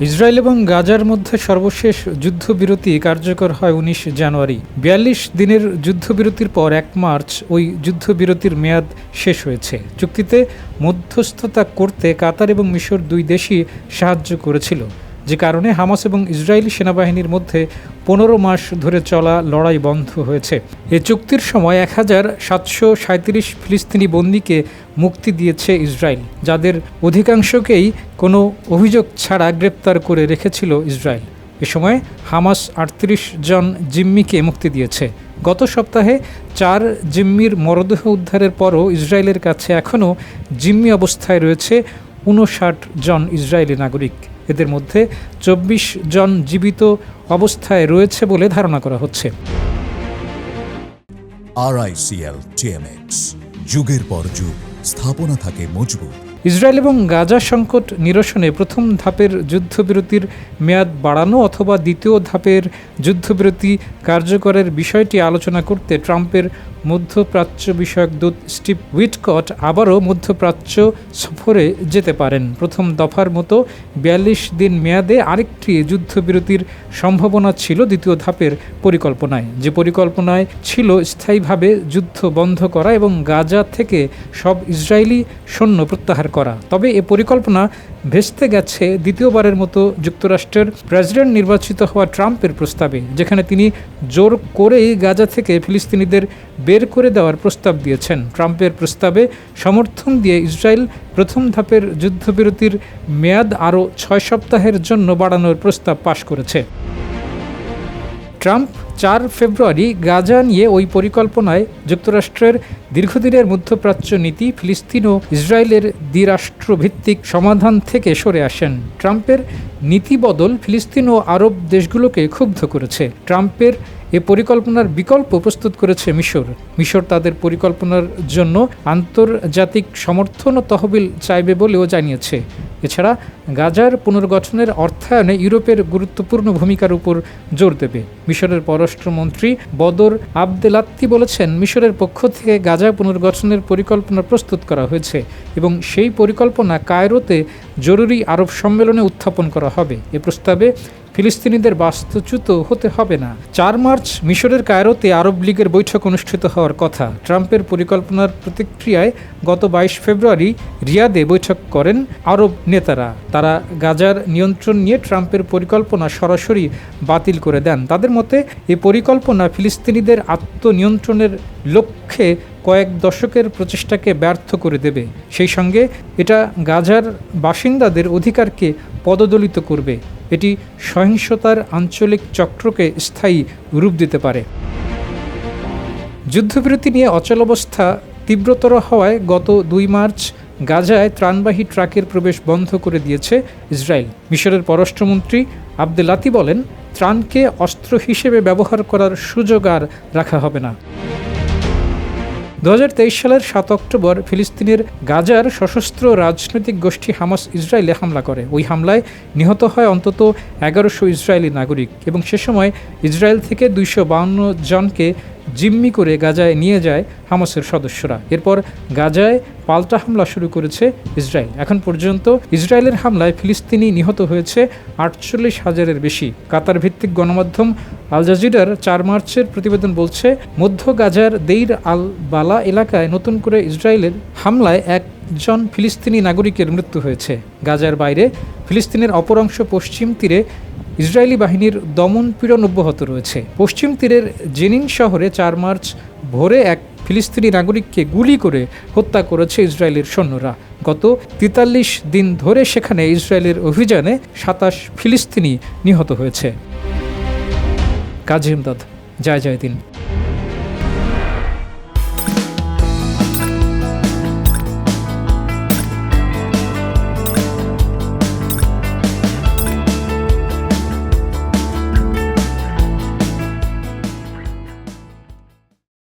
Israel এবং গাজার মধ্যে সর্বশেষ যুদ্ধবিরতি কার্যকর হয় ১৯ জানুয়ারি। ৪২ দিনের যুদ্ধবিরতির পর ১ মার্চ ওই যুদ্ধবিরতির মেয়াদ শেষ হয়েছে। চুক্তিতে মধ্যস্থতা করতে কাতার এবং মিশর দুই দেশই সাহায্য করেছিল, যে কারণে হামাস এবং ইসরায়েলি সেনাবাহিনীর মধ্যে ১৫ মাস ধরে চলা লড়াই বন্ধ হয়েছে। এ চুক্তির সময় ১,৭৩৭ ফিলিস্তিনি বন্দীকে মুক্তি দিয়েছে ইসরায়েল, যাদের অধিকাংশকেই কোনো অভিযোগ ছাড়া গ্রেপ্তার করে রেখেছিল ইসরায়েল। এ সময় হামাস ৩৮ জন জিম্মিকে মুক্তি দিয়েছে। গত সপ্তাহে ৪ জিম্মির মরদেহ উদ্ধারের পরও ইসরায়েলের কাছে এখনও জিম্মি অবস্থায় রয়েছে ৫৯ জন ইসরায়েলি নাগরিক। এদের মধ্যে ২৪ জন জীবিত অবস্থায় রয়েছে বলে ধারণা করা হচ্ছে। RICL TMX, যুগের পর যুগ স্থাপনা থাকে মজবুত। ইসরায়েল এবং গাজা সংকট নিরসনে প্রথম ধাপের যুদ্ধবিরতির মেয়াদ বাড়ানো অথবা দ্বিতীয় ধাপের যুদ্ধবিরতি কার্যকরের বিষয়টি আলোচনা করতে ট্রাম্পের মধ্যপ্রাচ্য বিষয়ক দূত স্টিভ উইটকট আবারও মধ্যপ্রাচ্য সফরে যেতে পারেন। প্রথম দফার মতো ৪২ দিন মেয়াদে আরেকটি যুদ্ধবিরতির সম্ভাবনা ছিল দ্বিতীয় ধাপের পরিকল্পনায়, যে পরিকল্পনায় ছিল স্থায়ীভাবে যুদ্ধ বন্ধ করা এবং গাজা থেকে সব ইসরায়েলি সৈন্য প্রত্যাহার করা। তবে এ পরিকল্পনা ভেস্তে গেছে দ্বিতীয়বারের মতো যুক্তরাষ্ট্রের প্রেসিডেন্ট নির্বাচিত হওয়া ট্রাম্পের প্রস্তাবে, যেখানে তিনি জোর করেই গাজা থেকে ফিলিস্তিনিদের বের করে দেওয়ার প্রস্তাব দিয়েছেন। ট্রাম্পের প্রস্তাবে সমর্থন দিয়ে ইসরায়েল প্রথম ধাপের যুদ্ধবিরতির মেয়াদ আরও ৬ সপ্তাহের জন্য বাড়ানোর প্রস্তাব পাশ করেছে। ট্রাম্প ৪ ফেব্রুয়ারি গাজা নিয়ে ওই পরিকল্পনায় যুক্তরাষ্ট্রের দীর্ঘদিনের মধ্যপ্রাচ্য নীতি ফিলিস্তিন ও ইসরায়েলের দ্বিরাষ্ট্রভিত্তিক সমাধান থেকে সরে আসেন। ট্রাম্পের নীতি বদল ফিলিস্তিন ও আরব দেশগুলোকে ক্ষুব্ধ করেছে। ট্রাম্পের এ পরিকল্পনার বিকল্প প্রস্তুত করেছে মিশর। মিশর তাদের পরিকল্পনার জন্য আন্তর্জাতিক সমর্থন ও তহবিল চাইবে বলেও জানিয়েছে। এছাড়া গাজার পুনর্গঠনের অর্থায়নে ইউরোপের গুরুত্বপূর্ণ ভূমিকার উপর জোর দেবে। মিশরের পররাষ্ট্রমন্ত্রী বদর আবদেলাত্তি বলেছেন, মিশরের পক্ষ থেকে গাজা পুনর্গঠনের পরিকল্পনা প্রস্তুত করা হয়েছে এবং সেই পরিকল্পনা কায়রোতে জরুরি আরব সম্মেলনে উত্থাপন করা হবে। এ প্রস্তাবে ফিলিস্তিনিদের বাস্তুচ্যুত হতে হবে না। ৪ মার্চ মিশরের কায়রোতে আরব লীগের বৈঠক অনুষ্ঠিত হওয়ার কথা। ট্রাম্পের পরিকল্পনার প্রতিক্রিয়ায় গত ২২ ফেব্রুয়ারি রিয়াদে বৈঠক করেন আরব নেতারা। তারা গাজার নিয়ন্ত্রণ নিয়ে ট্রাম্পের পরিকল্পনা সরাসরি বাতিল করে দেন। তাদের মতে এই পরিকল্পনা ফিলিস্তিনিদের আত্মনিয়ন্ত্রণের লক্ষ্যে কয়েক দশকের প্রচেষ্টাকে ব্যর্থ করে দেবে। সেই সঙ্গে এটা গাজার বাসিন্দাদের অধিকারকে পদদলিত করবে। এটি সহিংসতার আঞ্চলিক চক্রকে স্থায়ী রূপ দিতে পারে। যুদ্ধবিরতি নিয়ে অচলাবস্থা তীব্রতর হওয়ায় গত ২ মার্চ গাজায় ত্রাণবাহী ট্রাকের প্রবেশ বন্ধ করে দিয়েছে ইসরায়েল। মিশরের পররাষ্ট্রমন্ত্রী আবদেলাতি বলেন, ত্রাণকে অস্ত্র হিসেবে ব্যবহার করার সুযোগ আর রাখা হবে না। ২০২৩ সালের ৭ অক্টোবর ফিলিস্তিনের গাজার সশস্ত্র রাজনৈতিক গোষ্ঠী হামাস ইসরায়েলে হামলা করে। ওই হামলায় নিহত হয় অন্তত ১১০০ ইসরায়েলি নাগরিক এবং সে সময় ইসরায়েল থেকে ২৫২ জনকে জিম্মি করে গাজায় নিয়ে যায় হামাসের সদস্যরা। এরপর গাজায় পাল্টা হামলা শুরু করেছে ইসরায়েল। এখন পর্যন্ত ইসরায়েলের হামলায় ফিলিস্তিনি নিহত হয়েছে ৪৮,০০০-এর বেশি। কাতার ভিত্তিক গণমাধ্যম আল জাজিরার ৪ মার্চের প্রতিবেদন বলছে, মধ্য গাজার দেইর আল বালা এলাকায় নতুন করে ইসরায়েলের হামলায় একজন ফিলিস্তিনি নাগরিকের মৃত্যু হয়েছে। গাজার বাইরে ফিলিস্তিনের অপর অংশ পশ্চিম তীরে ইসরায়েলি বাহিনীর দমন পীড়ন অব্যাহত রয়েছে। পশ্চিম তীরের জেনিন শহরে ৪ মার্চ ভোরে এক ফিলিস্তিনি নাগরিককে গুলি করে হত্যা করেছে ইসরায়েলের সৈন্যরা। গত ৪৩ দিন ধরে সেখানে ইসরায়েলের অভিযানে ২৭ ফিলিস্তিনি নিহত হয়েছে। কাজী ইমদাদ, জয় জয় দিন।